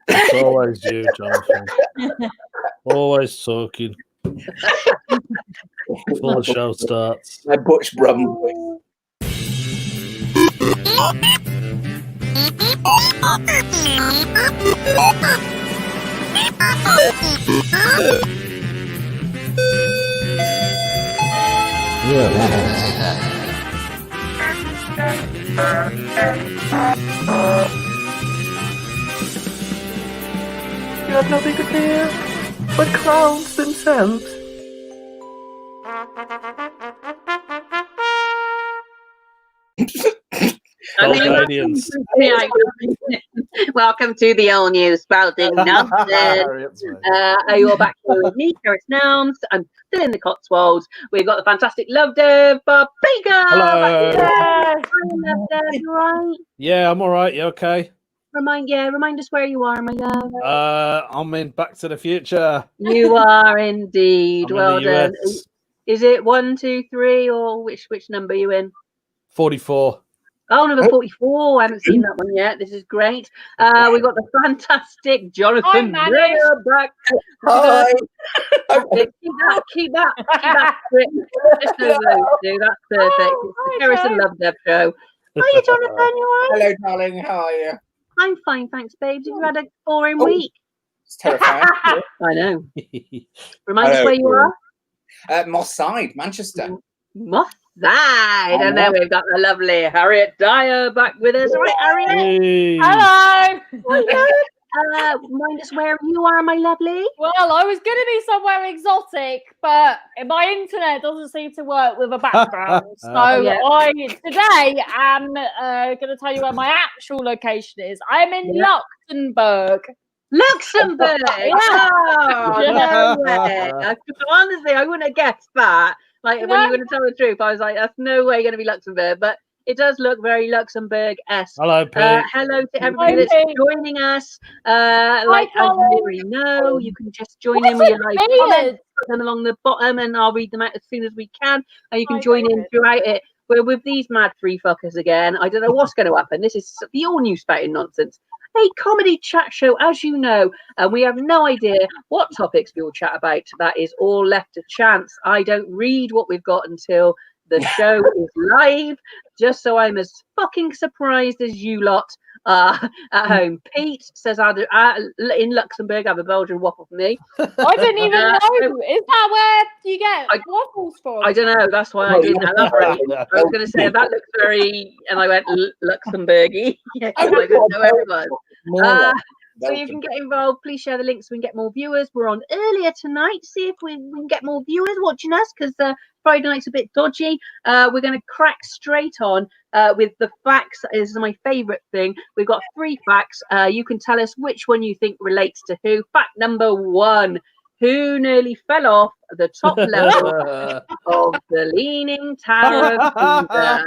It's always you, Jonathan. Always talking. Before the show starts. My Butch Brum voice. You have nothing to fear but clowns themselves. Welcome to the all new Spouting Nonsense. You're back here with me, Karis Nouns. I'm still in the Cotswolds. We've got the fantastic Love Dev Bob Baker. Hello. Love Dev, you alright? Yeah, I'm alright. You okay? Remind us where you are, my love. I'm in Back to the Future. You are indeed. I'm well in the done. US. Is it 1, 2, 3, or which number are you in? 44. Oh, number 44. I haven't seen that one yet. This is great. We've got the fantastic Jonathan Mayer back. Hi. Keep that strict. Just those two. That's perfect. It's the Karis and Love Dev show. Hiya, Jonathan. You all right? Hello, darling. How are you? I'm fine, thanks, babes. Have you had a boring week? It's terrifying. I know. Remind us where you are. Moss Side, Manchester. Moss Side. And then we've got the lovely Harriet Dyer back with us. All right, Harriet? Hey. Hello. Remind us where you are, my lovely. Well, I was going to be somewhere exotic, but my internet doesn't seem to work with a background. So I today am going to tell you where my actual location is. I'm in Luxembourg. Luxembourg! Oh, no way. Honestly, I wouldn't have guessed that. Like, when you were going to tell the truth, I was like, that's no way going to be Luxembourg. But it does look very Luxembourg-esque. Hello, Pete. Hello to everybody that's joining us. As you already know, you can just join in with your live comments, put them along the bottom, and I'll read them out as soon as we can. And you can join in throughout it. We're with these mad free fuckers again. I don't know what's going to happen. This is the all-new Spouting Nonsense. A comedy chat show, as you know, and we have no idea what topics we will chat about. That is all left to chance. I don't read what we've got until the show is live, just so I'm as fucking surprised as you lot at home. Pete says in Luxembourg, I have a Belgian waffle for me. I didn't even know. Is that where you get waffles from? I don't know. That's why I didn't elaborate. I was going to say that looks very, and I went Luxembourgy. I didn't know where it was. So you can get involved. Please share the links so we can get more viewers. We're on earlier tonight. See if we can get more viewers watching us, because Friday night's a bit dodgy. We're going to crack straight on with the facts. This is my favourite thing. We've got 3 facts. You can tell us which one you think relates to who. Fact number 1. Who nearly fell off the top level of the Leaning Tower of Pisa?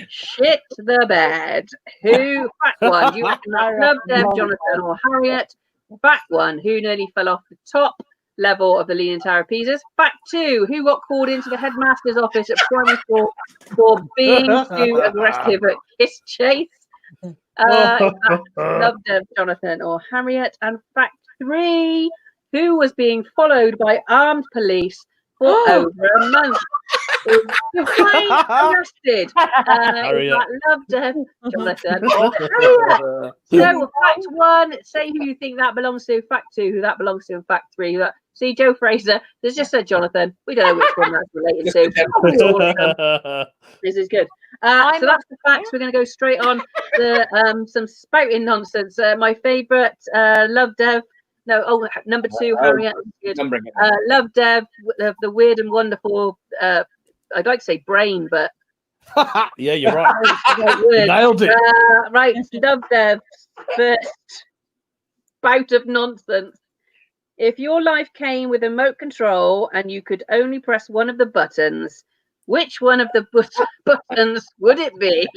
Shit the bed. Who? Fact 1. You reckon that's Love Dev, Jonathan, or Harriet? Fact 1. Who nearly fell off the top level of the Leaning Tower of Pisa? Fact 2. Who got called into the headmaster's office at primary school for being too aggressive at kiss chase? Love Dev, Jonathan, or Harriet? And fact 3. Who was being followed by armed police for over a month? Arrested. Love Dev, Jonathan, or Harriet? So, fact 1, say who you think that belongs to. Fact 2, who that belongs to. And fact 3, see, Joe Fraser, there's just said Jonathan. We don't know which one that's related to. This is good. So that's the facts. We're going to go straight on to some spouting nonsense. My favourite, Love Dev. No, number 2, Harriet. Love Dev, the weird and wonderful. I'd like to say brain, but yeah, you're right. You nailed it. Right, Love Dev. First bout of nonsense. If your life came with remote control and you could only press one of the buttons, which one of the buttons would it be,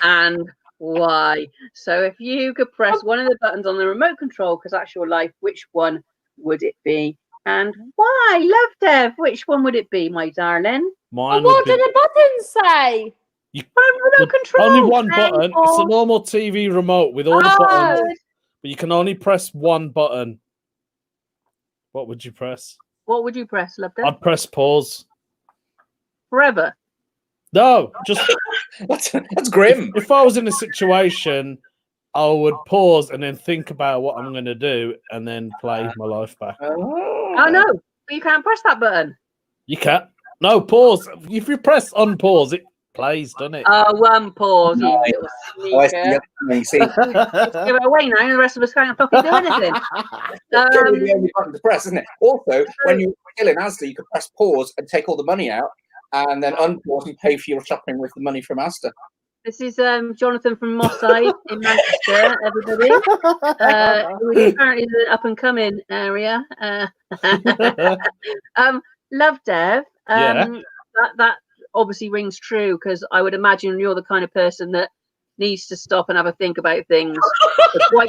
and why? So if you could press one of the buttons on the remote control, because that's your life, which one would it be and why? Love Dev, which one would it be, my darling? Mine what do the buttons say? Remote control. Only one button. It's a normal TV remote with all the buttons. but you can only press one button. What would you press? What would you press, Love Death? I'd press pause. Forever. No, just That's grim. if I was in a situation, I would pause and then think about what I'm going to do and then play my life back. Oh no, but you can't press that button. You can't. No, pause. If you press unpause, it plays, doesn't it? Oh, one pause, you No. little Oh, I see. sneaker. You see, Give it away now, and the rest of us can't fucking do anything. it's generally the only button to press, isn't it? Also, when you're still in Asda, you can press pause and take all the money out, and then unpause and pay for your shopping with the money from Asda. This is Jonathan from Moss Side in Manchester, everybody. Who is apparently the up and coming area. Love Dev. That obviously rings true, because I would imagine you're the kind of person that needs to stop and have a think about things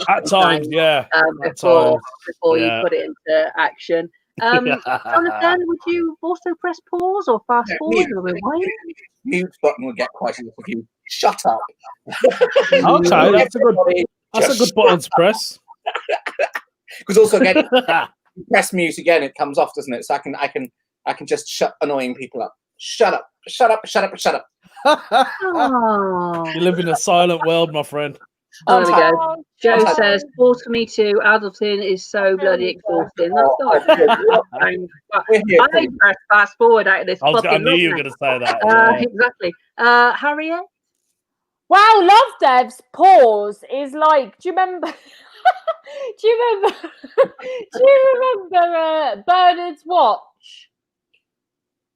At times, yeah. Before yeah. you put it into action. Jonathan, would you also press pause or fast forward or rewind? Mute button would get quite a lot of you. Shut up. Okay, that's a good button to press. Because also again, you press mute again, it comes off, doesn't it? So I can just shut annoying people up. Shut up, shut up, shut up, shut up. Oh. You live in a silent world, my friend. Oh, there we go. Joe says, pause for me too. Adulting is so bloody exhausting. That's not I press fast forward out of this. I knew you were going to say that. Exactly. Harriet? Wow, Love Dev's pause is like, do you remember? do you remember Bernard's Watch?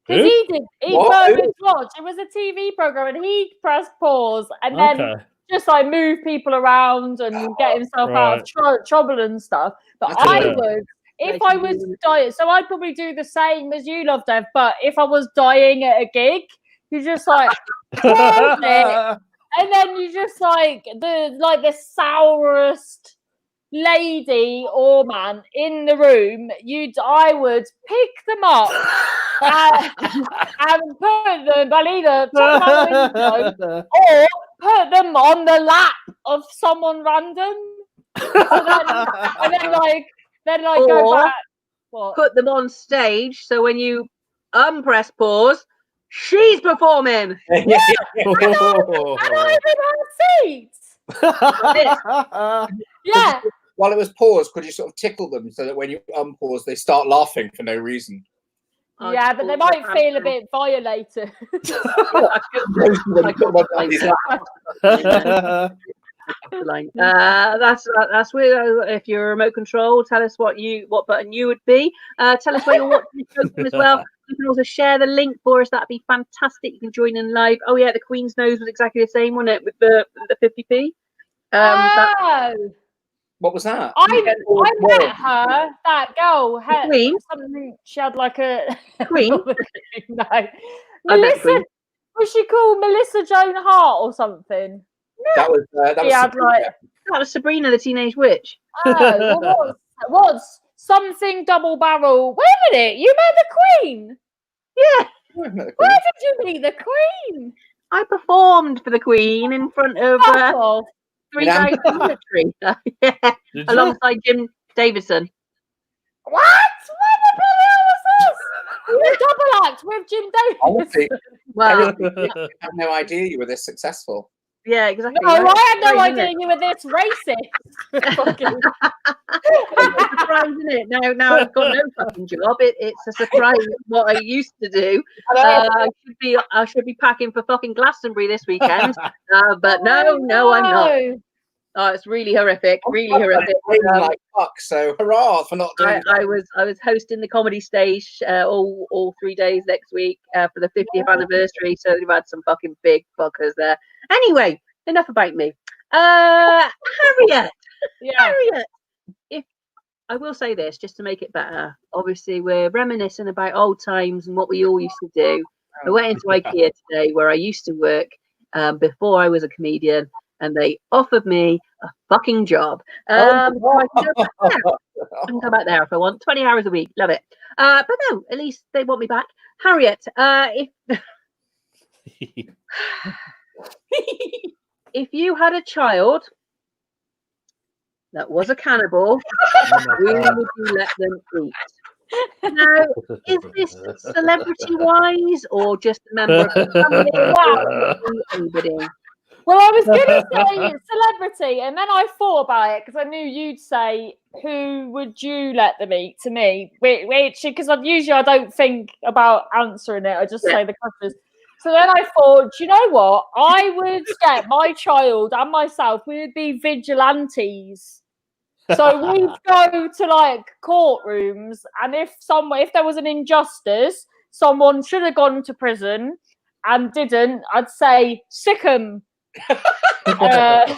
Because he did Bernard's Watch. It was a TV program, and he pressed pause and then just like move people around and get himself out of trouble and stuff. But I would, if I was dying, so I'd probably do the same as you, Love Dev. But if I was dying at a gig, you just like pause it. And then you just like the sourest lady or man in the room, I would pick them up and put them either top out the window or put them on the lap of someone random. and then go back. What? Put them on stage, so when you press pause, she's performing. Yeah, and I'm in her seat. Yeah. While it was paused, could you sort of tickle them so that when you unpause, they start laughing for no reason? Yeah, but they might feel a bit violated. That's weird. If you're a remote control, tell us what button you would be. Tell us where you're watching the program as well. You can also share the link for us. That'd be fantastic. You can join in live. Oh yeah, the Queen's nose was exactly the same, wasn't it, with the 50p? What was that? I met her, that girl. Queen? Something, she had like a Queen? No. Melissa, was she called Melissa Joan Hart or something? That was that was Sabrina the Teenage Witch. Oh, what's something double barrel? Wait a minute, you met the Queen? Yeah. Where did you meet the Queen? I performed for the Queen in front of 3,000 military. Yeah, alongside Jim Davidson. What? Where the hell was this? The double act with Jim Davidson. Well, I have no idea you were this successful. Yeah, exactly. No, I had no idea you were this racist. It's surprise, isn't it? Now I've got no fucking job. It's a surprise what I used to do. I should be packing for fucking Glastonbury this weekend. But no, I'm not. Oh, it's really horrific. Really horrific. Like fuck, so hurrah for not doing I was hosting the comedy stage all 3 days next week for the 50th anniversary. So we've had some fucking big fuckers there. Anyway, enough about me. Harriet. Yeah. Harriet. If I will say this just to make it better. Obviously, we're reminiscing about old times and what we all used to do. I went into IKEA today, where I used to work before I was a comedian. And they offered me a fucking job. I can come back there if I want. 20 hours a week. Love it. But no, at least they want me back. Harriet, if you had a child that was a cannibal, who would you let them eat? Now, is this celebrity-wise or just a member of the family? Anybody? Well, I was going to say celebrity, and then I thought about it because I knew you'd say, who would you let them eat to me? Which, because usually I don't think about answering it. I just say the questions. So then I thought, do you know what? I would get my child and myself, we would be vigilantes. So we'd go to like courtrooms, and if there was an injustice, someone should have gone to prison and didn't, I'd say sick 'em. Harriet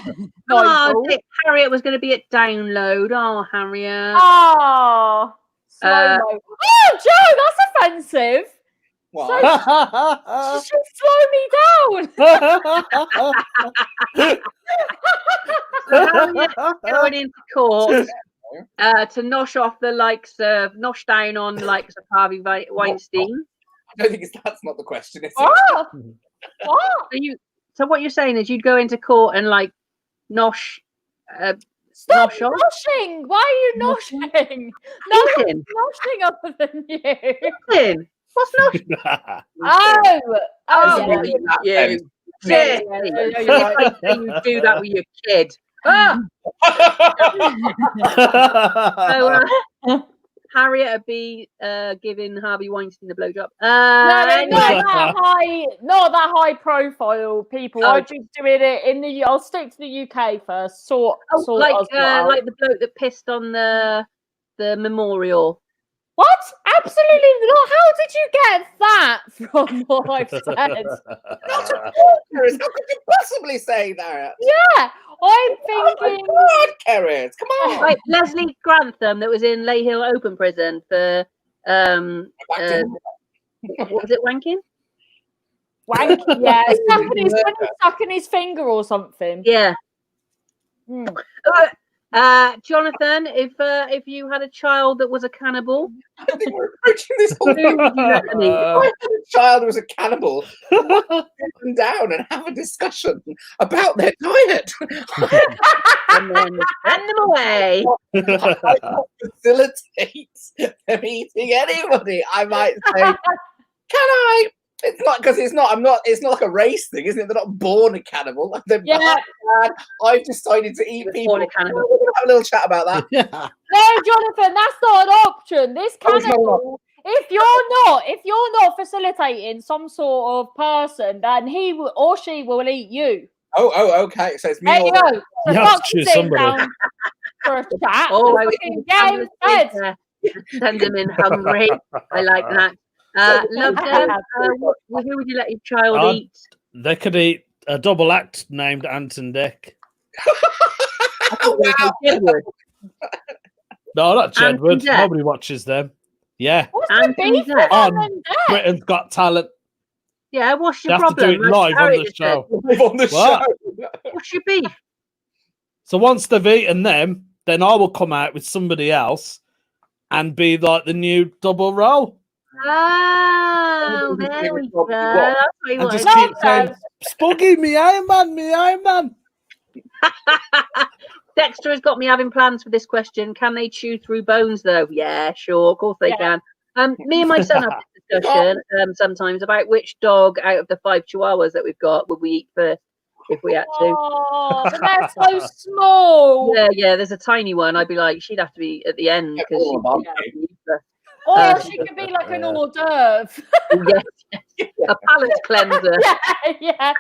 was going to be at download. Oh, Harriet. Oh, slow-mo. Oh, Joe, that's offensive. Why? She should slow me down. Harriet going into court to nosh off the nosh down on the likes of Harvey Weinstein. I don't think that's not the question. Is it? What? So what you're saying is you'd go into court and like nosh. Stop nosh off? noshing. Why are you noshing? No one's noshing other than you. Listen, what's nosh? Oh, yeah. Yeah. You do that with your kid. So, Harriet would be giving Harvey Weinstein a blowjob. Not that high profile people. Oh. I'm just doing it I'll stick to the UK first. Like the bloke that pissed on the memorial. What? Absolutely not. How did you get that from what I've said? How could you possibly say that? Yeah, I'm thinking. Oh my God, Kerrit, come on. Like Leslie Grantham that was in Leyhill Open Prison for what was it, wanking? Wanking, yeah. Sucking his finger or something. Yeah. Jonathan, if you had a child that was a cannibal, I think we're approaching this whole thing. If I had a child who was a cannibal, sit them down and have a discussion about their diet. and then send them away. I can't facilitate them eating anybody. I might say, can I? It's not because it's not like a race thing, isn't it? They're not born a cannibal. I've decided to eat people. We're going to have a little chat about that. No, Jonathan, that's not an option. This cannibal, if you're not facilitating some sort of person, then he or she will eat you. Oh, okay. So it's me. There you go. So you have to choose somebody for a chat. Send them in hungry. I like that. Love them. Who would you let your child eat? They could eat a double act named Ant and Dick. Oh, wow. No, not Jedward. Nobody watches them. Yeah. What's the beef with on Britain's Got Talent. Yeah, what's your you problem? Have to do it live on the show. Live on the show. What's your beef? So once they've eaten them, then I will come out with somebody else and be like the new double role. Oh, there we go. That's what you and just want. keep saying, Spuggy, me Iron Man. Dexter has got me having plans for this question. Can they chew through bones, though? Yeah, sure. Of course they can. Me and my son have this discussion sometimes about which dog out of the 5 chihuahuas that we've got would we eat first if we had to. Oh, but they're so small. Yeah. There's a tiny one. I'd be like, she'd have to be at the end because or she could be like an hors d'oeuvre. Yes. A palate cleanser. Yeah.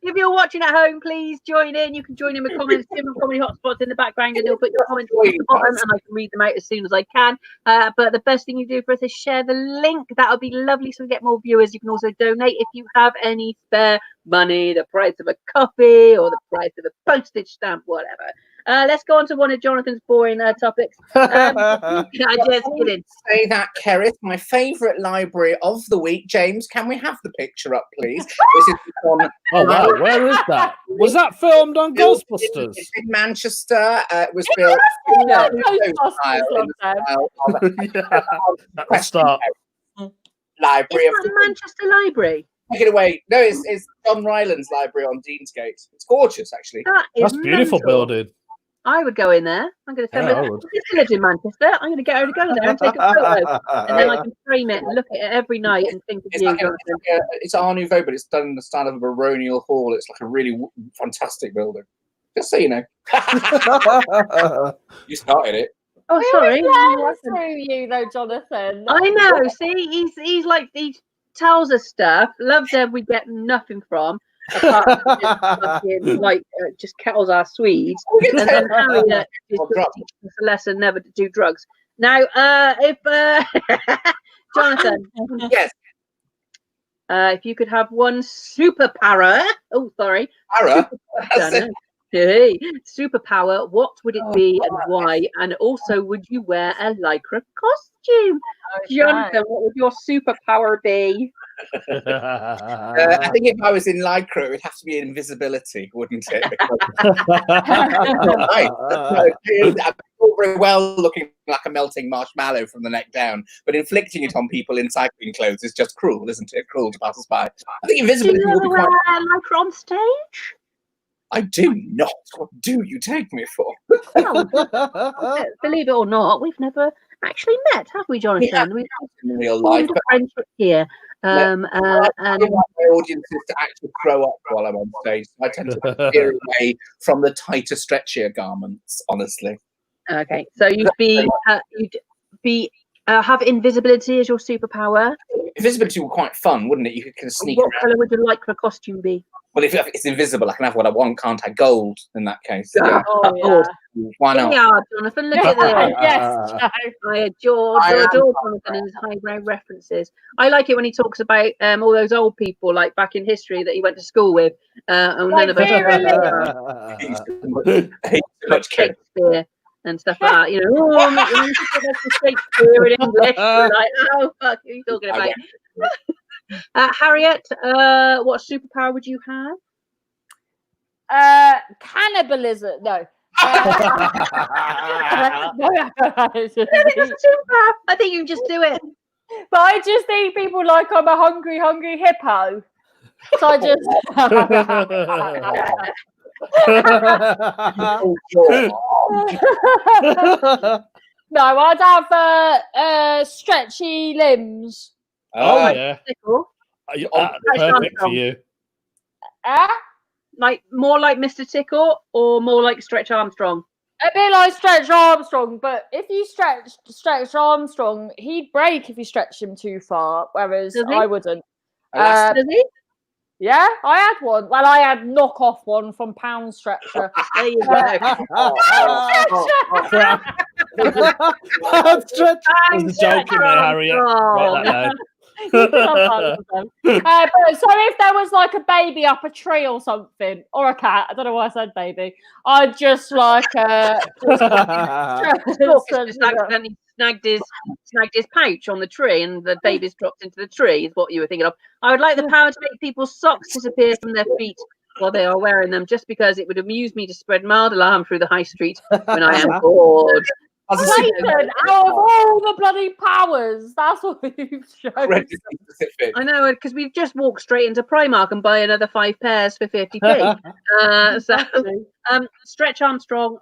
If you're watching at home, please join in. You can join in with comments. Different comedy hotspots in the background, and they'll put your comments at the bottom, and I can read them out as soon as I can. But the best thing you do for us is share the link. That would be lovely, so we get more viewers. You can also donate if you have any spare money, the price of a coffee or the price of a postage stamp, whatever. Let's go on to one of Jonathan's boring topics. I just kidding. Say that, Kerrit. My favourite library of the week. James, can we have the picture up, please? This is on. Oh wow, where is that? Was that filmed on Ghostbusters? It's in Manchester. It was built. Start. Library of the Manchester Library. Take it away. No, it's John Ryland's library on Deansgate. It's gorgeous, actually. That's beautiful mental. building. I would go in there. I'm going to send Yeah, I her. would. She lives in Manchester. I'm going to get her to go there and take a photo, and then I can frame it and look at it every night and think of It's you. like it's Art Nouveau, but it's done in the style of a baronial hall. It's like a really fantastic building. Just so you know. You started it. Oh, sorry. Through you though, Jonathan. I know. See, he's like he tells us stuff. Love Dev, we get nothing from. Apart from just fucking, like just kettles our Swedes, and then Harriet is teaching us a lesson never to do drugs. Now, if Jonathan, Yes. If you could have one superpower, superpower, what would it be and why? And also, would you wear a lycra costume? Okay. Jonathan, what would your superpower be? I think if I was in lycra, it would have to be invisibility, wouldn't it? I'm very well looking like a melting marshmallow from the neck down, but inflicting it on people in cycling clothes is just cruel, isn't it? Cruel to passers-by. I think invisibility would be wear quite... lycra on stage? I do not. What do you take me for? Believe it or not, we've never actually met, have we, Jonathan? Yeah, We've in real life. formed a friendship here. I And want my audiences to actually throw up while I'm on stage. I tend to veer away from the tighter, stretchier garments, honestly. okay, so you'd have invisibility as your superpower. Invisibility would be quite fun, wouldn't it? You could kind of sneak What around. colour would your lycra costume be? Well, if it's invisible, I can have what I want, can't I? Gold, in that case. Yeah. Oh, yeah. Why not? Yeah, Jonathan, look at this. Yes, Joe. I adore Jonathan and his highbrow references. I like it when he talks about all those old people, like back in history, that he went to school with. And none of us He's too much cake. Shakespeare and stuff like that. You know, oh, I'm Shakespeare in English. You're like, oh, fuck, who are you talking about? Harriet, what superpower would you have? Cannibalism. No. I think you can just do it. But I just think people like I'm a hungry hippo. So I just no, I'd have stretchy limbs. Oh yeah, Tickle. perfect for you. Like more like Mr. Tickle or more like Stretch Armstrong? A bit like Stretch Armstrong, but if you stretch Armstrong, he'd break if you stretched him too far, whereas I wouldn't. Does he? Yeah, I had one. Well, I had knockoff one from Pound Stretcher. There you go. Stretch. There's a joke in there, Harriet. Write that down. But so if there was like a baby up a tree or something, or a cat, I don't know why I said baby, I'd just like accidentally snagged his pouch on the tree and the baby's dropped into the tree is what you were thinking of. I would like the power to make people's socks disappear from their feet while they are wearing them, just because it would amuse me to spread mild alarm through the high street when I am bored. Nathan, out of all the bloody powers, that's what you've shown. I know, because we've just walked straight into Primark and buy another 5 pairs for 50p. Stretch Armstrong.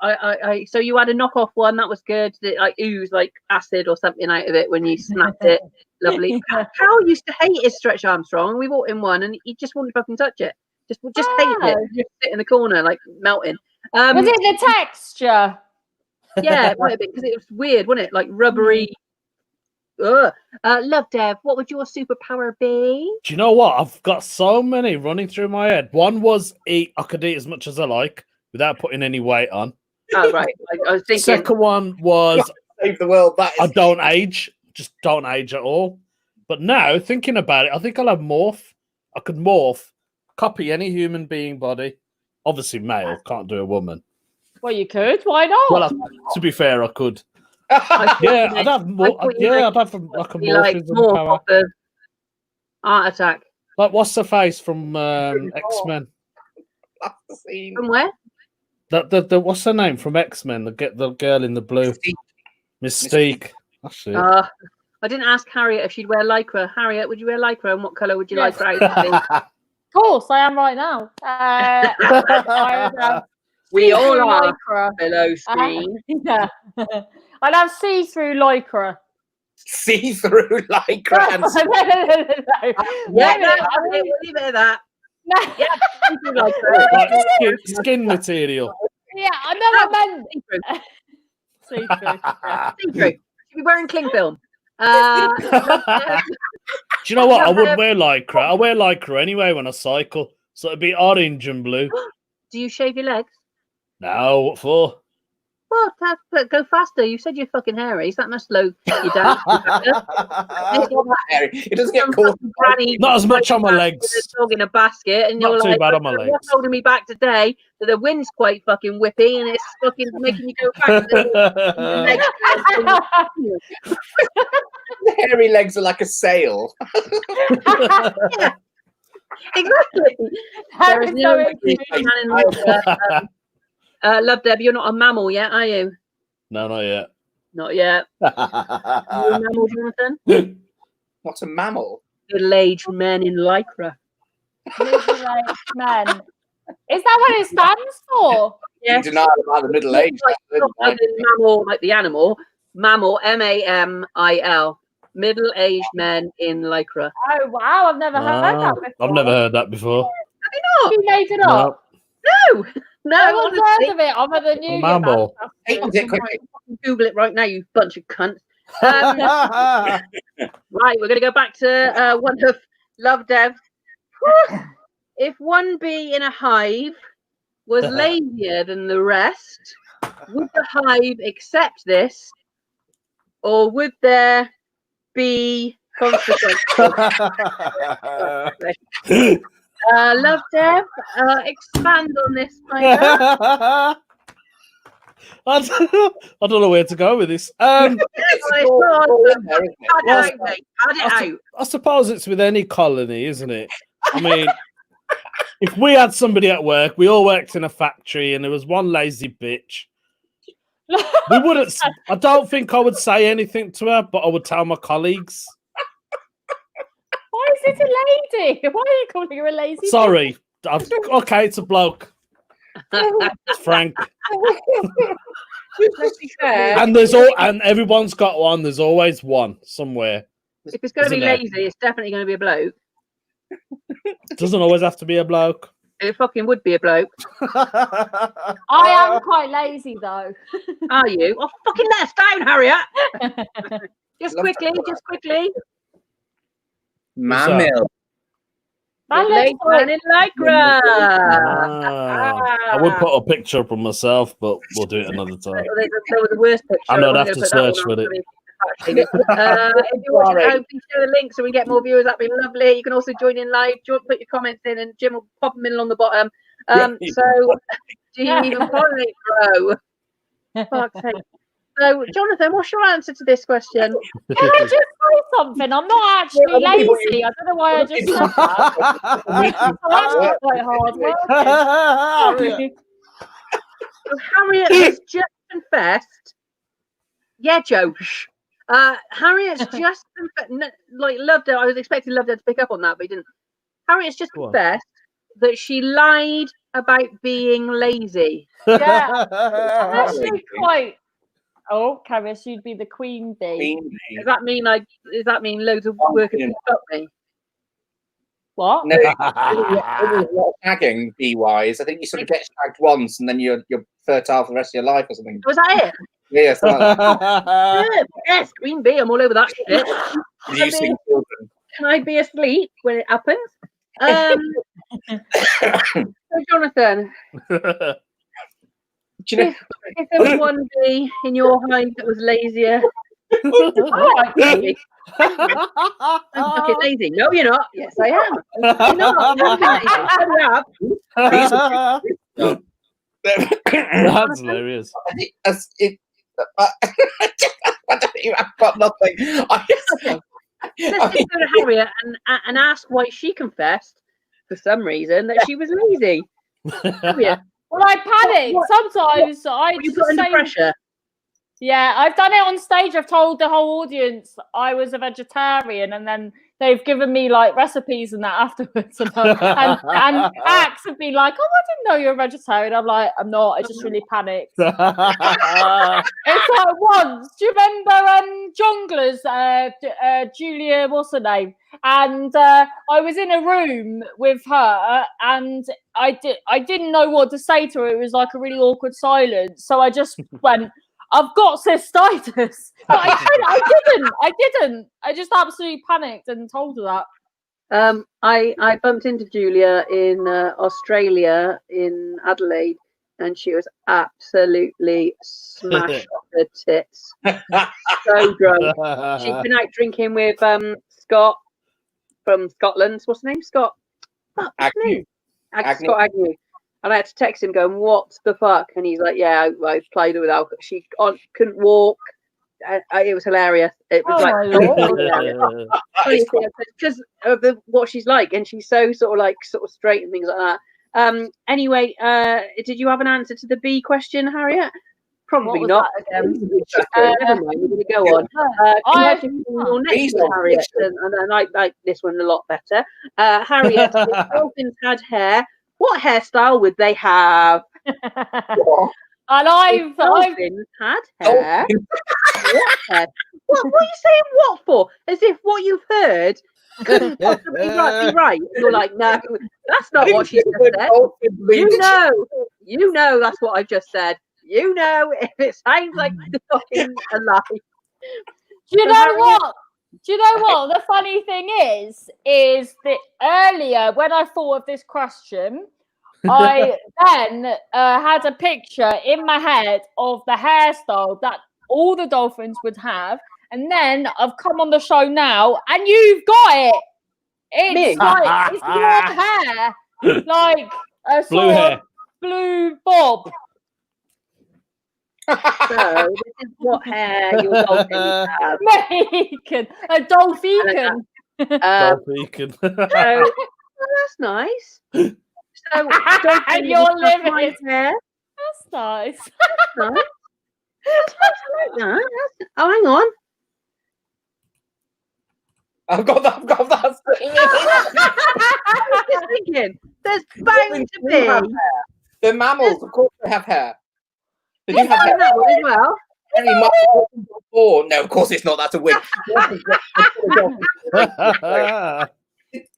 So you had a knockoff one that was good. Did it like ooze like acid or something out of it when you snapped it? Lovely. Carl used to hate his Stretch Armstrong. We bought him one, and he just wouldn't fucking touch it. Just hated it. Just sit in the corner like melting. Was it the texture? Yeah, it might have been because it was weird, wasn't it? Like rubbery. Love Dev, what would your superpower be? Do you know what? I've got so many running through my head. One was I could eat as much as I like without putting any weight on. Oh, right. I was thinking. Second one was save the world. I don't age. Just don't age at all. But now, thinking about it, I think I'll have morph. I could morph, copy any human being body. Obviously male, can't do a woman. Well, you could. Why not? Well, to be fair, I could. Yeah, I'd have more. Yeah, I'd have like a morphism power. Heart attack. Like what's the face from X-Men? From where? The what's her name from X-Men? The girl in the blue. Mystique. That's it. I didn't ask Harriet if she'd wear lycra. Harriet, would you wear lycra, and what colour would you like her out to be? Of course, I am right now. I would have We all see-through are lycra. below screen. Yeah. I'd have see-through lycra. See-through lycra and We'll leave it at that. Yeah, See-through lycra. Like skin material. I know I meant See-through. see-through. See-through. She'll be wearing cling film. Do you know what? I would wear lycra. I wear lycra anyway when I cycle. So it'd be orange and blue. Do you shave your legs? No, what for? Well, go faster. You said you're fucking hairy, so that must slow you down. it doesn't get caught. Not as much on my legs. With a dog in a basket, and Not you're too like, bad on my legs. What's holding me back today? That the wind's quite fucking whippy, and it's fucking making you go back. The hairy legs are like a sail. Yeah, exactly. There is no Love Deb, you're not a mammal yet, are you? No, not yet. Not yet. You a mammal, Jonathan? What's a mammal? Middle-aged men in lycra. Middle-aged men. Is that what it stands for? Yes. You deny about the middle age. Like mammal, like the animal. Mammal, M-A-M-I-L. Middle-aged men in lycra. Oh wow! I've never heard that before. I've never heard that before. Have you not? You made it up. No. No, I haven't heard of it other than you. Mammal. Google it right now, you bunch of cunts. Right, we're going to go back to one of Love Dev. If one bee in a hive was lazier than the rest, would the hive accept this, or would there be consequences? Love Deb, expand on this, my girl. I don't know where to go with this. Add it out. I suppose it's with any colony, isn't it? I mean, if we had somebody at work, we all worked in a factory, and there was one lazy bitch, we wouldn't. I don't think I would say anything to her, but I would tell my colleagues. Why is it a lady? Why are you calling her a lazy? Sorry. Okay, it's a bloke. It's Frank. And everyone's got one. There's always one somewhere. If it's going to be lazy, it's definitely going to be a bloke. It doesn't always have to be a bloke. It fucking would be a bloke. I am quite lazy though. Are you? Oh, fucking let us down, Harriet. Just quickly. Mammal. Man in lycra. I would put a picture up of myself, but we'll do it another time. There was the worst picture. I know I'd have to search for it. If you want to know, please share the link so we get more viewers. That'd be lovely. You can also join in live. Put your comments in, and Jim will pop them in on the bottom. So, do you even pollinate, bro? Fuck's sake. So, Jonathan, what's your answer to this question? Can I just say something? I'm not actually lazy. I don't know why I just said that. That's quite hard work. So Harriet has just confessed. Yeah, Josh. Harriet's just confessed. Loved it. I was expecting Loved it to pick up on that, but he didn't. Harriet's just confessed that she lied about being lazy. Yeah, I'm actually quite. Oh, Caris, you'd be the queen bee. Does that mean loads of workers can stop me? What? No, it was shagging bee-wise. I think you sort of get shagged once and then you're fertile for the rest of your life or something. Was that it? Yeah, something like that. Yes, queen bee. I'm all over that shit. Did you see children? Can I be asleep when it happens? So Jonathan. Do you know? If there was one bee in your hive that was lazier, I'm fucking lazy. No, you're not. Yes, I am. You're not. That's hilarious. I've got nothing. Let's just go to Harriet and ask why she confessed, for some reason, that she was lazy. Harriet. Well, I panic. Sometimes I you put under pressure. Yeah, I've done it on stage. I've told the whole audience I was a vegetarian, and then they've given me like recipes and that afterwards. And acts have been like, "Oh, I didn't know you're a vegetarian." I'm like, "I'm not. I just really panicked." It's like once. Do you remember Jonglers? Julia, what's her name? And I was in a room with her, and I didn't know what to say to her. It was like a really awkward silence. So I just went, "I've got cystitis." But I didn't. I just absolutely panicked and told her that. I bumped into Julia in Australia, in Adelaide, and she was absolutely smashed off her tits. So drunk. She'd been out drinking with Scott from Scotland. What's his name? Scott Agnew. Scott Agnew. And I had to text him going, "What the fuck?" And he's like, "Yeah, I played her with alcohol. She couldn't walk." It was hilarious. It was because of what she's like, and she's so sort of straight and things like that. Anyway, did you have an answer to the B question, Harriet? Probably not. Never mind, we're going to go on. Your next one, Harriet, and I like this one a lot better. Harriet, if dolphins had hair, what hairstyle would they have? And I've dolphins had hair. What hair? What are you saying what for? As if what you've heard couldn't possibly be right. You're like, no, that's not what she just said. You know that's what I've just said. You know, if it sounds like the fucking a lie. Do you know what? The funny thing is that earlier when I thought of this question, I then had a picture in my head of the hairstyle that all the dolphins would have, and then I've come on the show now, and you've got it. It's like it's your hair, like a blue hair, blue bob. So this is what hair your dolphins have. Megan, a dolphin. Dolphin. So that's nice. So you're living hair. That's nice. That's nice. I like that. Oh, hang on. I've got that. Just thinking, there's bound to be. The mammals, of course, they have hair. They do have hair as well. No, of course it's not. That's a wig.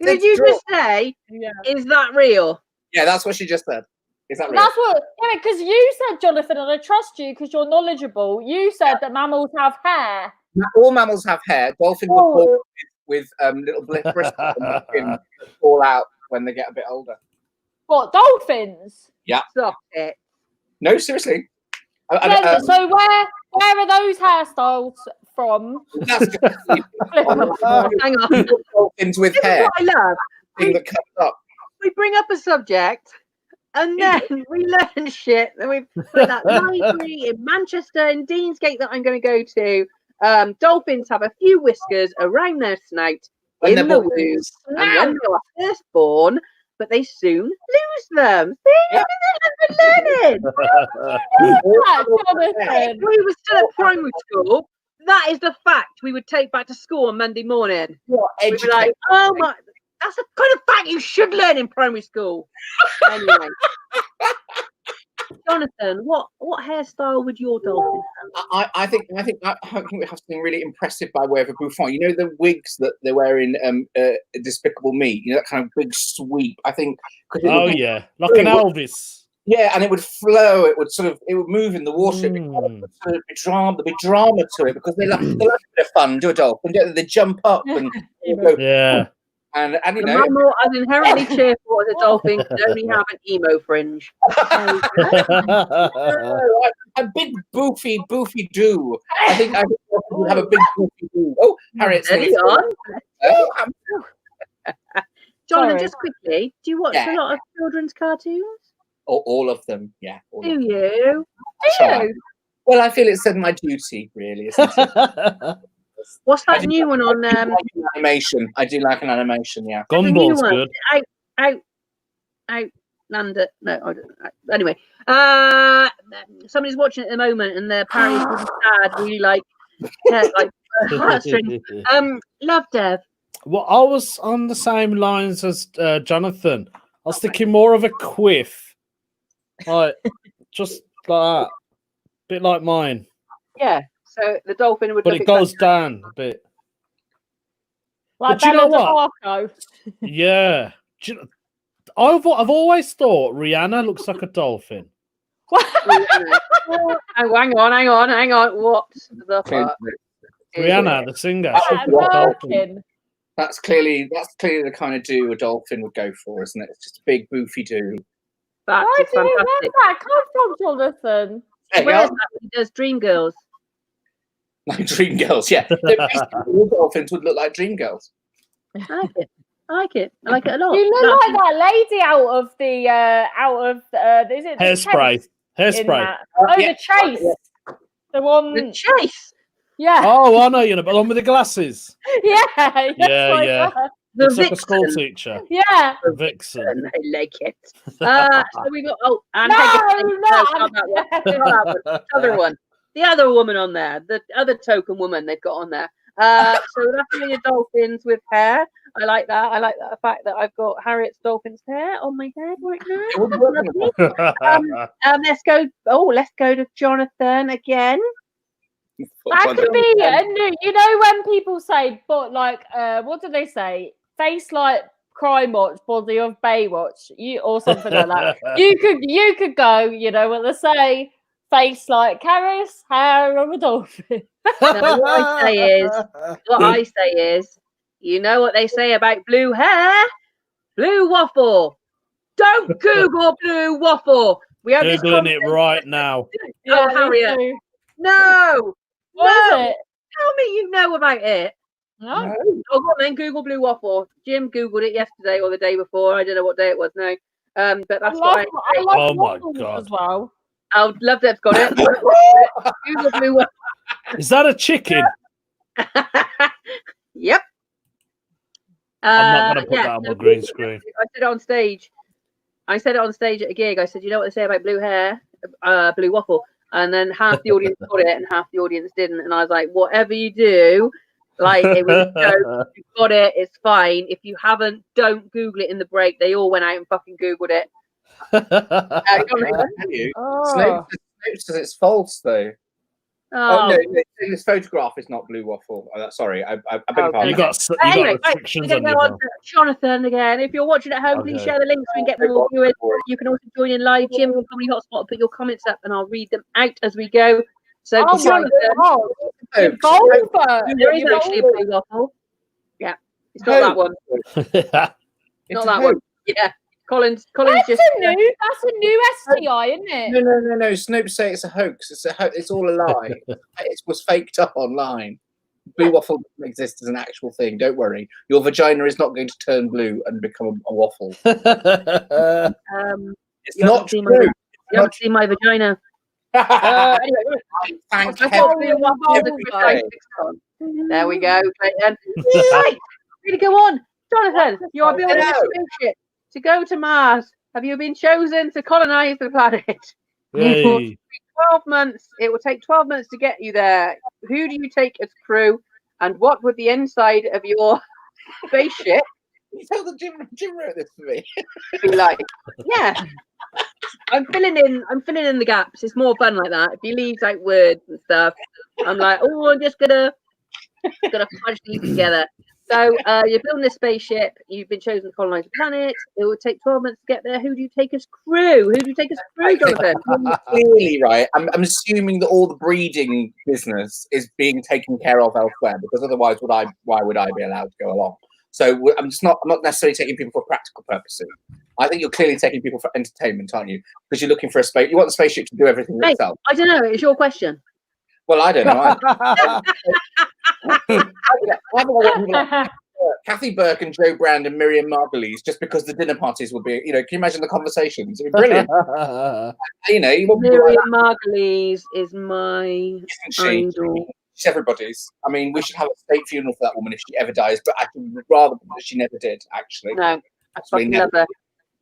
Did you just say? Yeah. Is that real? Yeah, that's what she just said. Is that real? That's what. Yeah, because you said, Jonathan, and I trust you because you're knowledgeable. You said that mammals have hair. All mammals have hair. Dolphins are born with little bristles and fall out when they get a bit older. What, dolphins? Yeah. Stop it. No, seriously. So where are those hairstyles from? Hang on. Dolphins with hair. What I love. That comes up. We bring up a subject and then we learn shit. Then we put that library in Manchester in Deansgate that I'm going to go to. Dolphins have a few whiskers around their snout in the womb, and when they are first born, but they soon lose them. See, we're learning. If we were still at primary school, that is the fact we would take back to school on Monday morning. We'd be like, oh my, that's the kind of fact you should learn in primary school. Anyway. Jonathan, what hairstyle would your dolphin have? I think we have something really impressive by way of a bouffant. You know the wigs that they wear in Despicable Me. You know that kind of big sweep. I think. Like an Elvis. Yeah, and it would flow. It would move in the water. There'd be drama to it because they like a bit of fun. Do a dolphin. They jump up and yeah. And you know, mammal as inherently cheerful as a dolphin can only have an emo fringe. A big boofy do. I think would have a big boofy do. Oh, Harriet. Jonathan, just quickly, do you watch a lot of children's cartoons? All of them, yeah. Do you? Well, I feel it's my duty, really, isn't it? What's that new one on animation? I do like an animation, yeah. Gumball's good. Outlander. No, I don't. Anyway, somebody's watching it at the moment and their parents really sad, really like heartstrings. Love Dev. Well, I was on the same lines as Jonathan. I was thinking more of a quiff, like just like that, bit like mine. Yeah. So the dolphin would. But it goes down a bit. Like do you know Bella what? DeMarco. Yeah. I've always thought Rihanna looks like a dolphin. Oh, hang on. What the fuck? Rihanna, the singer. That's clearly the kind of do a dolphin would go for, isn't it? It's just a big boofy do. That's Why do you fantastic. where's that come from, Jonathan? Where's that? He does Dreamgirls. Like Dreamgirls, yeah. All dolphins would look like Dreamgirls. I like it a lot. You look like that lady out of is it Hairspray? Hairspray. The Chase. The one. The Chase. Yeah. Oh, I know you know, but the one with the glasses. Yeah. Yeah. The Looks like a Vixen. school teacher. Yeah. The Vixen. I like it. So we got and not that one. Other one. The other woman on there, the other token woman they've got on there. So that's really dolphins with hair. I like that. I like the fact that I've got Harriet's dolphin's hair on my head right now. Let's go. Oh, let's go to Jonathan again. That could be a new. You know when people say, but like, what do they say? Face like Crime Watch, body of Baywatch, or something like that. You could go. You know what they say? Face like Karis, hair of a dolphin. No, what I say is, you know what they say about blue hair? Blue waffle. Don't Google blue waffle. We have Googling it right now. Oh, Harriet. No. What is it? Tell me you know about it. No. Oh, go on then, Google blue waffle. Jim Googled it yesterday or the day before. I don't know what day it was now. But that's what I love oh my God. As well. I would love to have got it. Google blue waffle. Is that a chicken? Yep. I'm not going to put that on my green screen. I said it on stage. At a gig. I said, you know what they say about blue hair? Blue waffle. And then half the audience got it and half the audience didn't. And I was like, whatever you do, like it was a joke. You got it, it's fine. If you haven't, don't Google it in the break. They all went out and fucking Googled it. Snape says it's false though. Oh no, this photograph is not blue waffle. Sorry, I beg your pardon. You got restrictions on your Jonathan again. If you're watching at home, please share the links and get more viewers. You can also join in live. Jim from Comedy Hotspot, put your comments up and I'll read them out as we go. So Jonathan, there is actually a blue waffle. Yeah, it's not that one. Not that one. Yeah. Colin's that's just a new STI, isn't it? No. Snoop say it's a hoax. It's all a lie. It was faked up online. Blue waffle doesn't exist as an actual thing. Don't worry. Your vagina is not going to turn blue and become a waffle. It's not true. You haven't seen my vagina. Anyway, thank there we go. Right. Ready to go on. Jonathan, you are building a spaceship to go to Mars. Have you been chosen to colonize the planet? It will take 12 months. It will take 12 months to get you there. Who do you take as crew? And what would the inside of your spaceship? You tell the Jim wrote this for me. Be like, yeah. I'm filling in the gaps. It's more fun like that. If you leave like words and stuff, I'm like, oh, I'm just gonna punch these together. So you're building a spaceship. You've been chosen to colonize the planet. It will take 12 months to get there. Who do you take as crew? Jonathan? Clearly, right. I'm assuming that all the breeding business is being taken care of elsewhere, because otherwise, why would I be allowed to go along? So I'm not necessarily taking people for practical purposes. I think you're clearly taking people for entertainment, aren't you? Because you're looking for you want the spaceship to do everything itself. I don't know. It's your question. Well, I don't know. Kathy Burke and Joe Brand and Miriam Margolyes, just because the dinner parties will be, can you imagine the conversations? It'd be brilliant. Miriam Margolyes is my idol. She's everybody's. I mean, we should have a state funeral for that woman if she ever dies, but I would rather that she never did, actually. No, I fucking love her.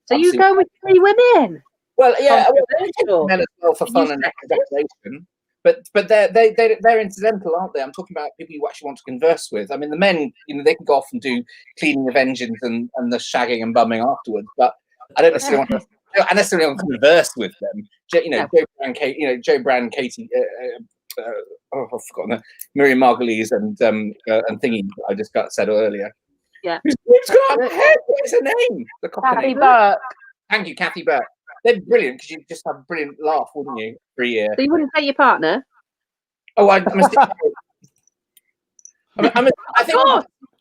So you go with 3 women? Well, yeah, Controversial. men as well for fun and recreation. But they're incidental, aren't they? I'm talking about people you actually want to converse with. I mean, the men, they can go off and do cleaning of engines and the shagging and bumming afterwards. But I don't necessarily want to converse with them. Joe Brand, Katie, I've forgotten that. Miriam Margolyes and Thingy. I just said earlier. Yeah. Who's got a head? What's her name? The Kathy Burke. Thank you, Kathy Burke. They're brilliant because you just have a brilliant laugh, wouldn't you? For a year. So you wouldn't take your partner? Oh, I think.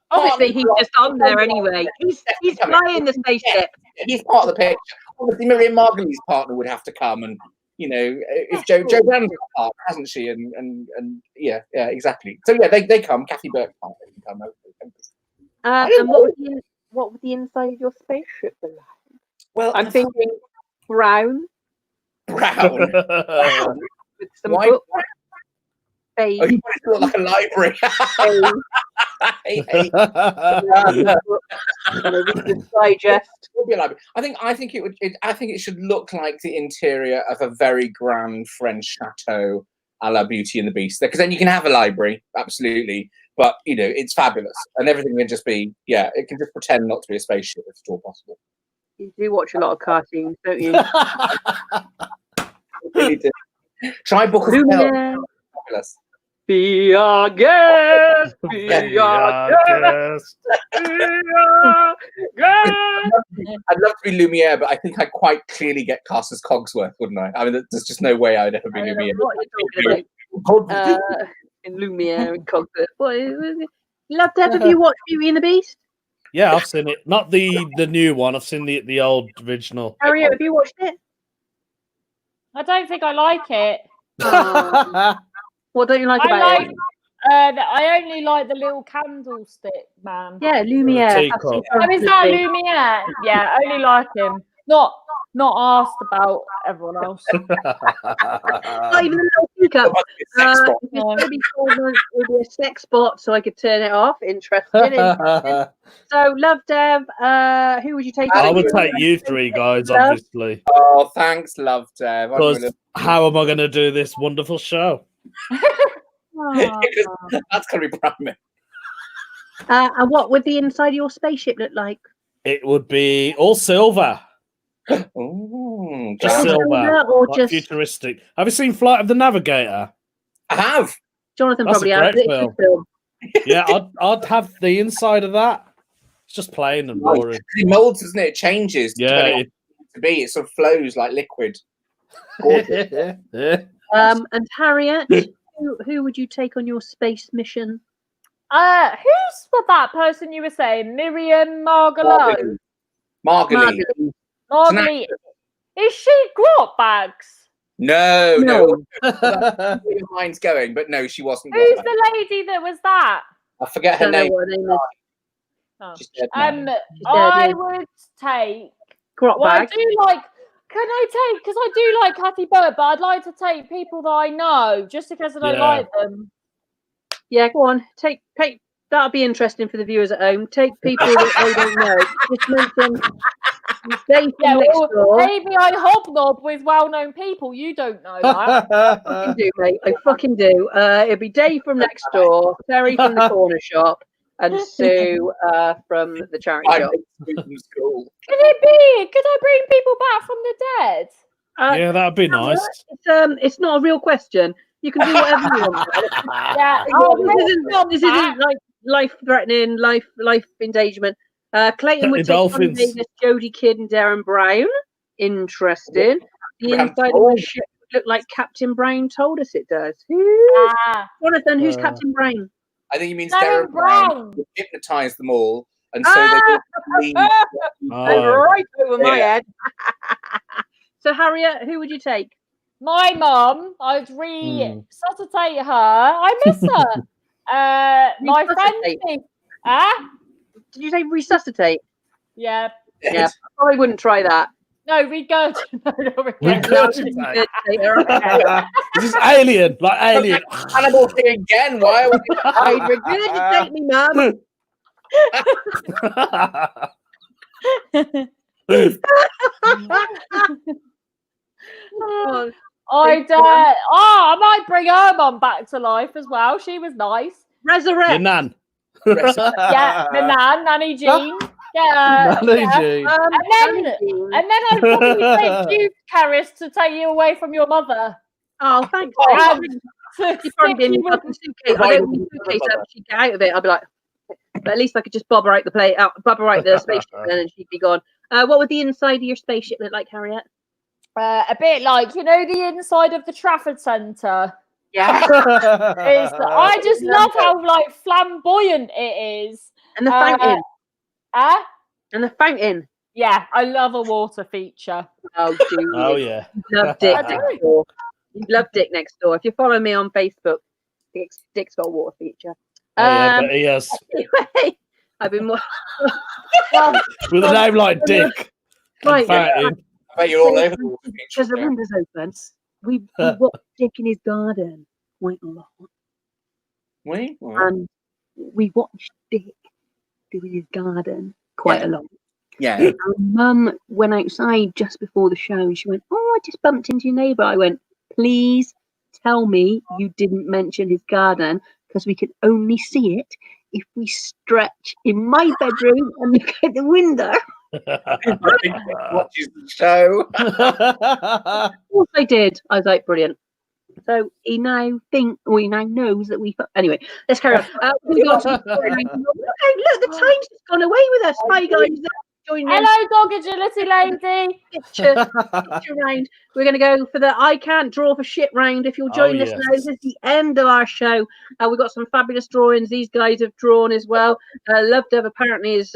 Obviously, he's just on there anyway. He's flying the spaceship. He's part of the picture. Obviously, Miriam Margolyes' partner would have to come, and if Joe Brand's got a partner, hasn't she? And yeah, exactly. So yeah, they come. Kathy Burke can come. And what would the inside of your spaceship be like? Well, I'm thinking brown. Brown. With some books. Beige. Oh, you want it to look like a library. Digest. It'll be a library. I think it should look like the interior of a very grand French chateau, a la Beauty and the Beast. Because then you can have a library, absolutely. But it's fabulous, and everything can just be it can just pretend not to be a spaceship if at all possible. You do watch a lot of cartoons, don't you? Really do. Try Book of Hell. Fabulous. Be our guest. Be our guest. Be our guest. I'd love to be Lumiere, but I think I'd quite clearly get cast as Cogsworth, wouldn't I? I mean, there's just no way I'd ever be Lumiere. What are you talking about? In Lumiere and Cogsworth. Love Death, have you watched Beauty and the Beast? Yeah, I've seen it. Not the new one. I've seen the old original. Harriet, have you watched it? I don't think I like it. What don't you like about it? I only like the little candlestick man. Yeah, Lumiere. Is that Lumiere? Yeah, I only like him. Not asked about everyone else. Not even a little teacup. It'd be a sex bot, so I could turn it off. Interesting. So, Love Dev, who would you take? I would take you three guys, obviously. Oh, thanks, Love Dev. Because how am I going to do this wonderful show? That's going to be primary. And what would the inside of your spaceship look like? It would be all silver. Ooh, just silver, or just futuristic. Have you seen Flight of the Navigator? I have. Jonathan That's probably a great has. film. Yeah, I'd have the inside of that. It's just plain and boring. It molds, doesn't it? It changes. Yeah, it sort of flows like liquid. And Harriet, who would you take on your space mission? Who's that person you were saying? Miriam Margolyes. Margolyes. Is she Grot Bags? No. Where your mind's going, but no, she wasn't. Who's the lady that was that? I forget her name. I would take Grot Bag. I do like. Can I take? Because I do like Kathy Burke, but I'd like to take people that I know, just in case I don't like them. Yeah, go on. Take. That'll be interesting for the viewers at home. Take people that they don't know. Just mention. Maybe I hobnob with well-known people. You don't know that. I fucking do, mate. I fucking do. It'll be Dave from next door, Terry from the corner shop, and Sue from the charity shop. Could it be? Could I bring people back from the dead? Yeah, that'd be nice. It's not a real question. You can do whatever you want. Yeah. This isn't like life-threatening, life endangerment. Clayton would take on Davis, Jodie Kidd, and Darren Brown. Interesting. The inside of the ship would look like Captain Brown told us it does. Jonathan, who's Captain Brown? I think he means Darren Brown would hypnotise them all, and so they would right over my head. So Harriet, who would you take? My mum. I'd resuscitate her. I miss her. My friend. Did you say resuscitate? Yeah. Yeah. I probably wouldn't try that. No, regurgitate. This is Alien, like Alien. Hannibal thing again. Why are we? I'd regurgitate me, mum. I might bring her mum back to life as well. She was nice. Resurrect. Your nan. Yeah, the Nanny Jean. Yeah, Nanny Jean. and then I'd probably take you, Karis, to take you away from your mother. Oh, thanks. She'd probably be in your fucking suitcase. I don't need a suitcase so she'd get out of it. I'd be like, but at least I could just bob her out the spaceship then, and she'd be gone. What would the inside of your spaceship look like, Harriet? A bit like, you know, the inside of the Trafford Centre. Yeah. I just love how like flamboyant it is. And the fountain. And the fountain. Yeah, I love a water feature. Oh, dude. Oh yeah. Love Dick next door. Love Dick next door. If you follow me on Facebook, Dick's got a water feature. Oh, yeah, but he has. Anyway, I've been more with a name like Dick. Right. I bet you're all over the water because the window's open. We watched Dick in his garden quite a lot. And we watched Dick doing his garden quite a lot. Yeah. And Mum went outside just before the show and she went, "Oh, I just bumped into your neighbour." I went, "Please tell me you didn't mention his garden, because we can only see it if we stretch in my bedroom and look out the window." Watches the show. Of course I did. I was like, brilliant. So he now knows that we. Anyway, let's carry on. Look, the time's just gone away with us. Hi guys. Hello, dog agility lady. Picture round. We're going to go for the I can't draw for shit round. If you'll join us now, this is the end of our show. We've got some fabulous drawings. These guys have drawn as well. Love Dev apparently is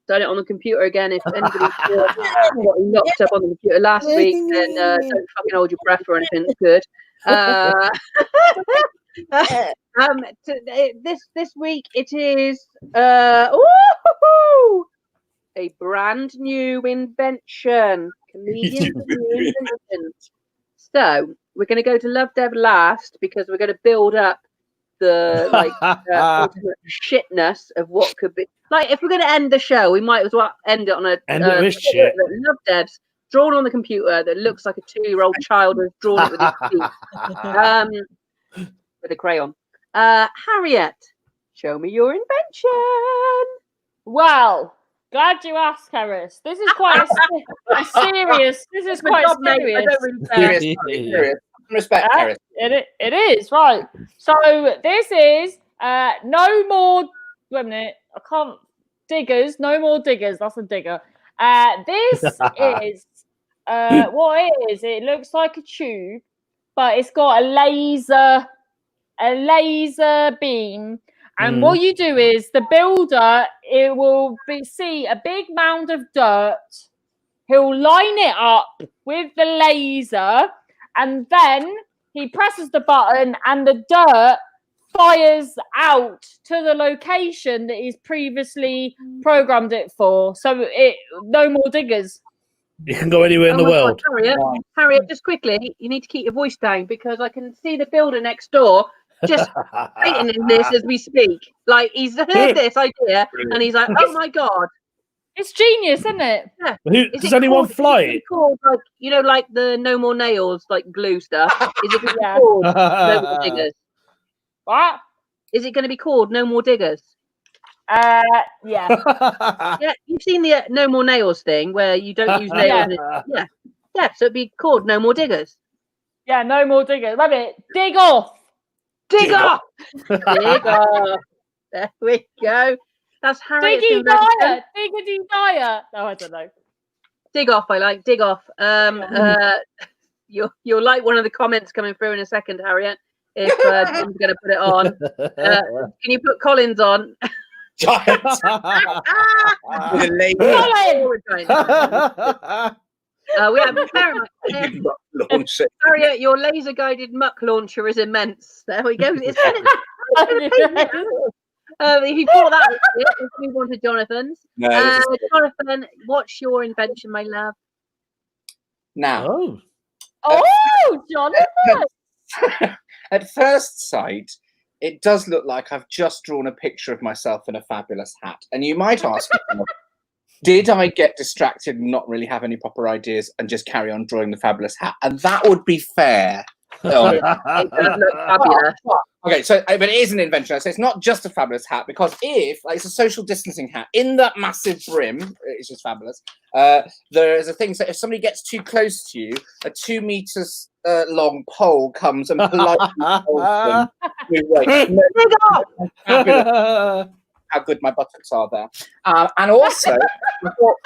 done it on the computer again. If anybody what he knocked up on the computer last week, then don't fucking hold your breath or anything. It's good. This week it is a brand new invention. Comedian invention. So we're going to go to Love Dev last because we're going to build up the ultimate shitness of what could be. Like, if we're going to end the show, we might as well end it on a shit. Love Dev's drawn on the computer that looks like a 2-year-old child has drawn it with his feet. With a crayon. Harriet, show me your invention. Well, glad you asked, Karis. This is quite a serious. This is quite serious. Serious. Respect, Karis. It is right. So this is no more. Wait a minute. I can't. Diggers. No more diggers. That's a digger. This is what it is. It looks like a tube, but it's got a laser beam. And what you do is the builder, it will see a big mound of dirt. He'll line it up with the laser, and then he presses the button and the dirt fires out to the location that he's previously programmed it for. So no more diggers. You can go anywhere in the world. Harriet, just quickly, you need to keep your voice down because I can see the builder next door just writing in this as we speak. Like, he's heard this idea and he's like, "Oh my god, it's genius, isn't it?" Yeah. Does anyone fly it? Called, like, you know, like the No More Nails, like glue stuff. Is it going to be called No More Diggers? What? Is it going to be called No More Diggers? Yeah. Yeah, you've seen the No More Nails thing where you don't use nails. Yeah. So it'd be called No More Diggers. Yeah, no more diggers. Love it. Dig off. Dig off. Dig off. There we go. That's Harriet. Diggity Dyer. Diggity Dyer. No, I don't know. Dig off. I like dig off. You'll like one of the comments coming through in a second, Harriet. If I'm going to put it on, can you put Collins on? Giant. We have Harriet, your laser guided muck launcher is immense. There we go. If you bought that, let's move on to Jonathan's. Jonathan, what's your invention, my love? Now, Jonathan. At first sight, it does look like I've just drawn a picture of myself in a fabulous hat. And you might ask, Did I get distracted and not really have any proper ideas and just carry on drawing the fabulous hat? And that would be fair. It does look fabulous. Okay, so but it is an invention. So it's not just a fabulous hat, because if like, it's a social distancing hat, in that massive brim, it's just fabulous. There is a thing. So if somebody gets too close to you, a 2 meters long pole comes and politely holds them. How good my buttocks are there, and also, I thought,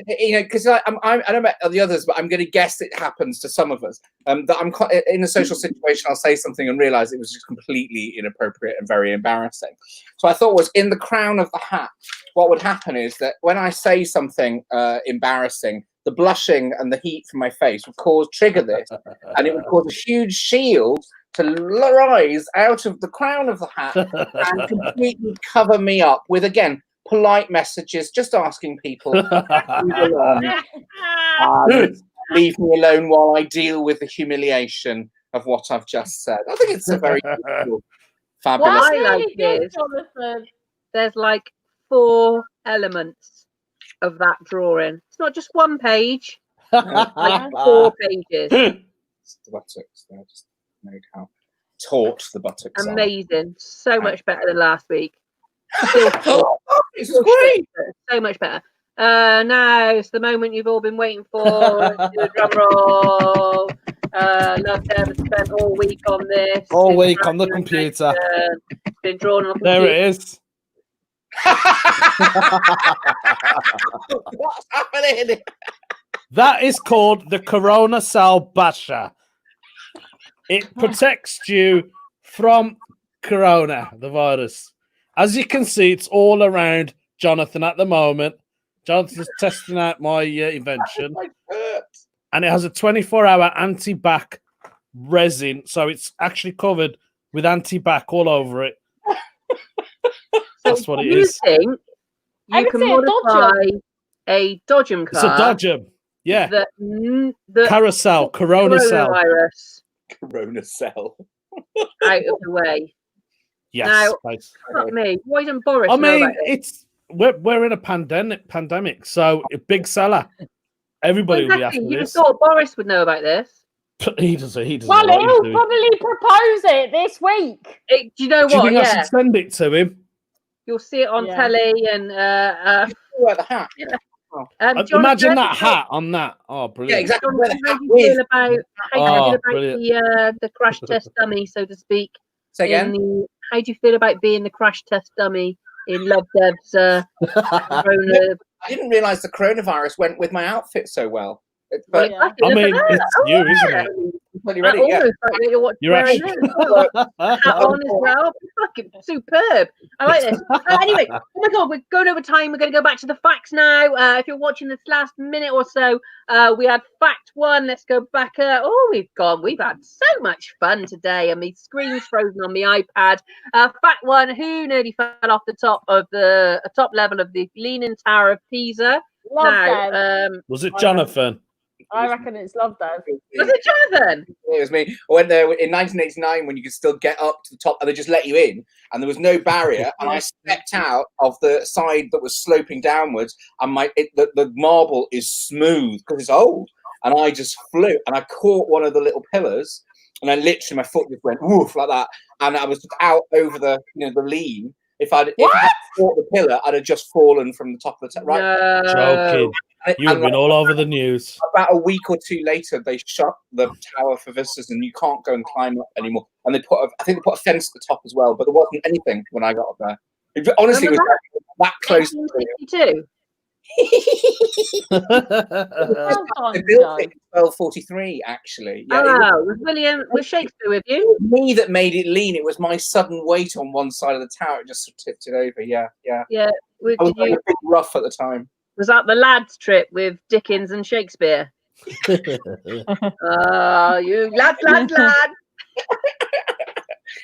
because I don't know the others, but I'm going to guess it happens to some of us. That I'm in a social situation, I'll say something and realise it was just completely inappropriate and very embarrassing. So I thought was in the crown of the hat. What would happen is that when I say something embarrassing, the blushing and the heat from my face would trigger this, and it would cause a huge shield to rise out of the crown of the hat and completely cover me up with, again, polite messages, just asking people leave me alone while I deal with the humiliation of what I've just said. I think it's a very cool, fabulous. What I like is there's like 4 elements of that drawing. It's not just 1 page, like 4 pages. It's the buttocks. They're just made how taut the buttocks are. Amazing. So much better than last week. It's great. So much better. Now it's the moment you've all been waiting for. Let's do a drum roll. Love to have spent all week on this. All week on the computer. It's been drawn on the There computer. it is. What's happening? That is called the Corona Cell Basher. It protects you from corona, the virus. As you can see, it's all around Jonathan at the moment. Jonathan's testing out my invention. And it has a 24-hour anti-bac resin, so it's actually covered with anti-bac all over it. That's what it is. You can modify a Dodgem car. It's a Dodgem. Yeah. The Carousel, Corona Cell. Corona Cell. Out of the way. Yes. Now, Nice. fuck me. Why didn't Boris I know mean, about it? we're in a pandemic, so a big seller. Everybody will be after You this. thought Boris would know about this. He doesn't. Well, know what he's he'll doing. probably propose it this week. Do you know Do you what? think I should send it to him? You'll see it on telly and Wear the hat. Imagine that hat on that. Oh, brilliant. Yeah, exactly. How do you feel about, brilliant. the crash test dummy, so to speak? Say again? How do you feel about being the crash test dummy in Love Dev's Corona? I didn't realise the coronavirus went with my outfit so well. But I mean, it's you, isn't it? Bloody ready, yeah. You're actually hat on as well. Fucking superb. I like this. Anyway, oh my god, we're going over time. We're going to go back to the facts now. If you're watching this last minute or so, we had fact 1. Let's go back. We've had so much fun today, and my screen's frozen on my iPad. Fact 1: who nearly fell off the top of the top level of the Leaning Tower of Pisa? Was it Jonathan? I reckon it's Love Dev. Was it Jonathan? It was me. I went there in 1989 when you could still get up to the top and they just let you in and there was no barrier. And I stepped out of the side that was sloping downwards and the marble is smooth because it's old. And I just flew and I caught one of the little pillars and then literally my foot just went woof like that. And I was out over the lean. If I had caught the pillar, I'd have just fallen from the top of the tower. Right? Joking. You've been all over the news. About a week or 2 later, they shut the tower for visitors, and you can't go and climb up anymore. And I think they put a fence at the top as well, but there wasn't anything when I got up there. Honestly, it was that close. 1962. They built it in 1243, actually. Yeah, was Shakespeare with you? Me that made it lean. It was my sudden weight on one side of the tower. It just tipped it over. Yeah. Yeah. I was a bit rough at the time. Was that the lads trip with Dickens and Shakespeare? You lads.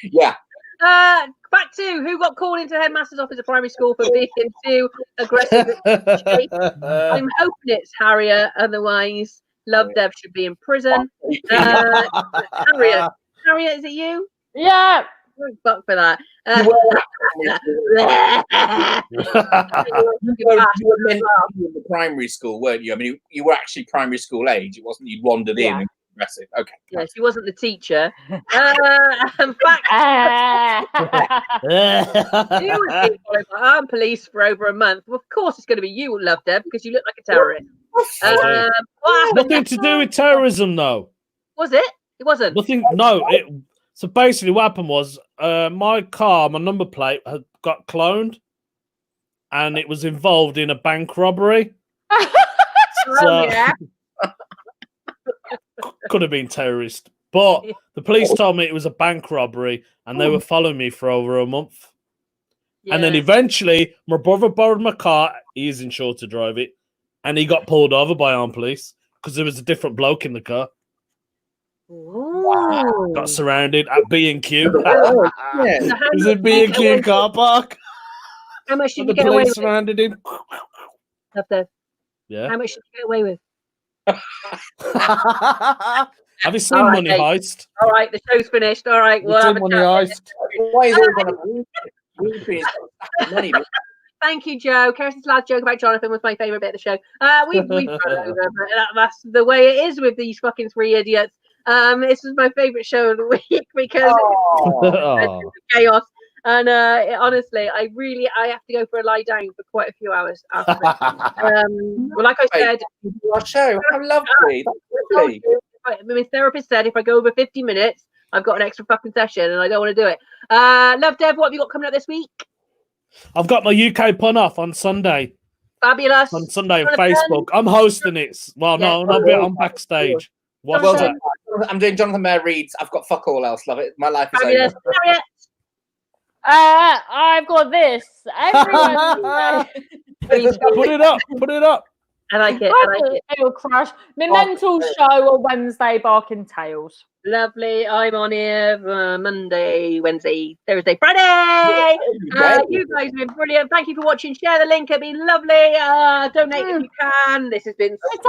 Yeah. Back to who got called into headmaster's office at primary school for being too aggressive. I'm hoping it's Harriet, otherwise Love Dev should be in prison. Harriet, is it you? Yeah. Fuck for that. You were meant to be in the primary school, weren't you? I mean, you were actually primary school age. It wasn't you wandered in and aggressive. Okay. Yeah, she wasn't the teacher. In fact, you were being followed by armed police for over a month. Well, of course, it's going to be you, Love Deb, because you look like a terrorist. Nothing to do with terrorism, though. Was it? It wasn't. Nothing. No. So basically, what happened was my car, my number plate, had got cloned, and it was involved in a bank robbery. Could have been terrorist, but the police told me it was a bank robbery, and they were following me for over a month. Yeah. And then eventually, my brother borrowed my car. He is insured to drive it, and he got pulled over by armed police because there was a different bloke in the car. Wow. Got surrounded at B&Q. Yeah. So it was a B&Q car park. How much did the you get away police with? Surrounded him. Love Deb. Yeah. How much did you get away with? Have you seen Money Heist? All right, the show's finished. All right, we'll have Money Heist. Why is money? Thank you, Joe. Kirsten's last joke about Jonathan was my favourite bit of the show. We've run over, but that's the way it is with these fucking three idiots. This is my favourite show of the week because it's chaos. And honestly, I have to go for a lie down for quite a few hours after this. Well, like I said, our show, how lovely. That's lovely. My therapist said if I go over 50 minutes, I've got an extra fucking session, and I don't want to do it. Love Dev, what have you got coming up this week? I've got my UK pun off on Sunday. Fabulous. On Sunday on Facebook. I'm hosting it. Well, no, I'm backstage. Well done. I'm doing Jonathan Mayer Reads. I've got fuck all else. Love it. My life is fabulous. over. I've got this. Everyone. Put it up. Put it up. I like it. It'll crash. My mental show on Wednesday, Barking Tales. Lovely. I'm on here Monday, Wednesday, Thursday, Friday. You guys have been brilliant. Thank you for watching. Share the link. It'd be lovely. Donate if you can. This has been so